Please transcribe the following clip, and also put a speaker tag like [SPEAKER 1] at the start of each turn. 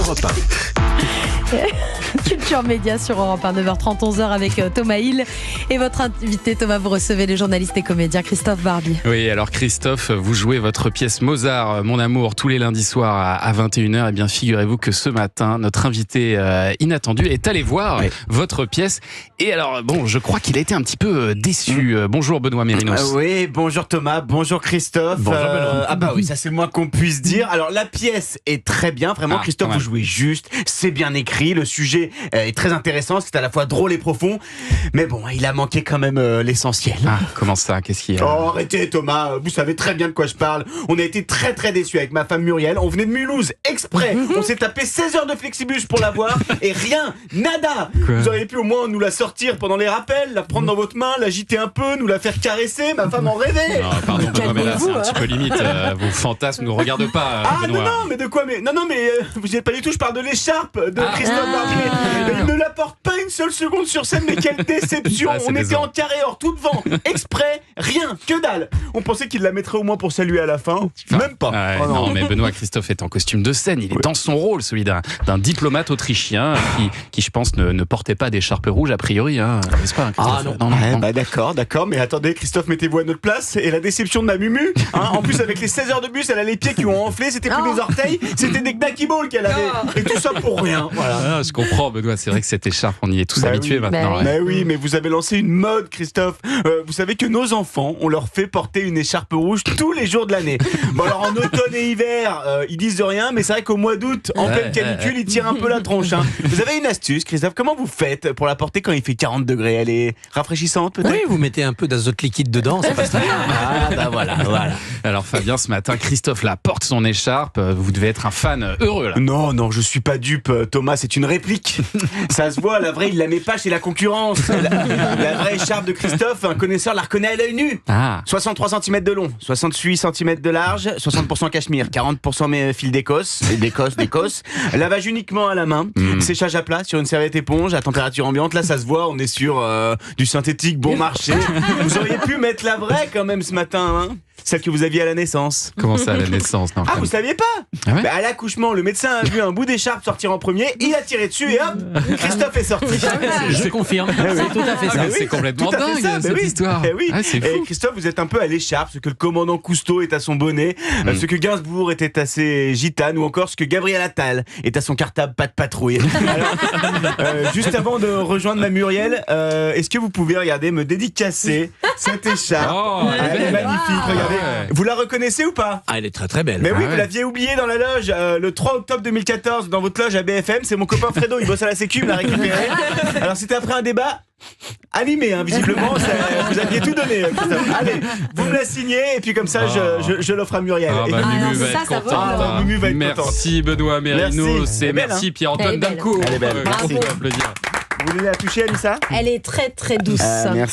[SPEAKER 1] Europe 1.
[SPEAKER 2] Culture Média sur Europe 1, 9h30, 11h avec Thomas Hill. Et votre invité, Thomas, vous recevez le journaliste et comédien Christophe Barbier.
[SPEAKER 3] Oui, alors Christophe, vous jouez votre pièce Mozart, Mon amour, tous les lundis soirs à 21h. Et bien, figurez-vous que ce matin, notre invité inattendu est allé voir votre pièce. Et alors, bon, je crois qu'il a été un petit peu déçu. Bonjour Benoît Mérinos.
[SPEAKER 4] Oui, bonjour Thomas, bonjour Christophe.
[SPEAKER 3] Bonjour Benoît.
[SPEAKER 4] Ah bah oui, ça c'est le moins qu'on puisse dire. Alors la pièce est très bien, vraiment Christophe, vous jouez juste, c'est bien écrit, le sujet est très intéressant, c'est à la fois drôle et profond. Mais bon, il a manqué quand même l'essentiel.
[SPEAKER 3] Ah, comment ça? Qu'est-ce qu'il y a?
[SPEAKER 4] Oh, arrêtez Thomas, vous savez très bien de quoi je parle. On a été très très déçus avec ma femme Muriel. On venait de Mulhouse exprès. On s'est tapé 16 heures de flexibus pour la voir et rien, nada. Vous auriez pu au moins nous la sortir pendant les rappels, la prendre dans votre main, l'agiter un peu, nous la faire caresser. Ma femme en rêvait.
[SPEAKER 3] Non, pardon Benoît, mais là c'est un petit peu limite. Vos fantasmes ne nous regardent pas. Benoît.
[SPEAKER 4] Non, mais de quoi? Mais vous n'y êtes pas du tout. Je parle de l'écharpe de Christophe Barbier. Il ne la porte pas une seule seconde sur scène, mais quelle déception. On était en carré or tout devant, exprès, rien, que dalle. On pensait qu'il la mettrait au moins pour saluer à la fin. Même pas.
[SPEAKER 3] Non, mais Benoît, Christophe est en costume de scène. Il est dans son rôle, celui d'un diplomate autrichien qui, je pense, ne portait pas d'écharpe rouge a priori, n'est-ce pas, Christophe? Non.
[SPEAKER 4] Bah d'accord, mais attendez, Christophe, mettez-vous à notre place. Et la déception de ma Mumu, en plus avec les 16 heures de bus, elle a les pieds qui ont enflé, c'était plus des orteils, c'était des knacky balls qu'elle avait. Et tout ça pour rien. Voilà.
[SPEAKER 3] Je comprends, Benoît, c'est vrai que cette écharpe, on y est tous habitués maintenant.
[SPEAKER 4] Mais oui, mais vous avez lancé une mode, Christophe. Vous savez que nos enfants, on leur fait porter une écharpe rouge tous les jours de l'année. Bon alors en automne et hiver, ils disent de rien, mais c'est vrai qu'au mois d'août, en pleine canicule, ils tirent un peu la tronche. Vous avez une astuce, Christophe, comment vous faites pour la porter quand il fait 40 degrés? Elle est rafraîchissante peut-être?
[SPEAKER 1] Oui, vous mettez un peu d'azote liquide dedans, ça passe très bien.
[SPEAKER 4] Ah bah voilà.
[SPEAKER 3] Alors Fabien, ce matin, Christophe la porte son écharpe. Vous devez être un fan heureux là.
[SPEAKER 4] Non, je suis pas dupe, Thomas, c'est une réplique. Ça se voit, la vraie, il la met pas chez la concurrence. La vraie écharpe de Christophe, un connaisseur la reconnaît à l'œil nu. 63 cm de long, 68 cm de large, 60% cachemire, 40% fil d'Écosse, lavage uniquement à la main, séchage à plat sur une serviette éponge à température ambiante. Là, ça se voit, on est sur du synthétique bon marché. Vous auriez pu mettre la vraie quand même ce matin, celle que vous aviez à la naissance.
[SPEAKER 3] Comment ça, à la naissance? Non,
[SPEAKER 4] vous saviez pas? À l'accouchement, le médecin a vu un bout d'écharpe sortir en premier, il a tiré dessus et hop, Christophe est sorti.
[SPEAKER 1] Je confirme, c'est tout à fait ça.
[SPEAKER 3] C'est complètement dingue cette histoire.
[SPEAKER 4] C'est fou. Et Christophe, vous êtes un peu à l'écharpe, ce que le commandant Cousteau est à son bonnet, ce que Gainsbourg était à ses gitanes, ou encore ce que Gabriel Attal est à son cartable pas de patrouille. Alors, juste avant de rejoindre ma Muriel, est-ce que vous pouvez regarder me dédicacer cette écharpe? Elle est magnifique, regardez. Vous la reconnaissez ou pas?
[SPEAKER 1] Elle est très très belle.
[SPEAKER 4] Mais oui, vous l'aviez oublié dans la loge le 3 octobre 2014 dans votre loge à BFM. C'est mon copain Fredo, il bosse à la Sécu, il l'a récupéré. Alors c'était après un débat animé, visiblement. Vous aviez tout donné, Christophe. Allez, vous me la signez et puis comme ça je l'offre à Muriel.
[SPEAKER 3] Mumu va être contente.
[SPEAKER 4] Mumu va être contente.
[SPEAKER 3] Merci Benoît Mérinos et merci Pierre-Antoine Dalcourt.
[SPEAKER 4] Elle est belle.
[SPEAKER 3] Merci.
[SPEAKER 4] Vous voulez la toucher, Alissa?
[SPEAKER 2] Elle est très très douce.
[SPEAKER 4] Merci.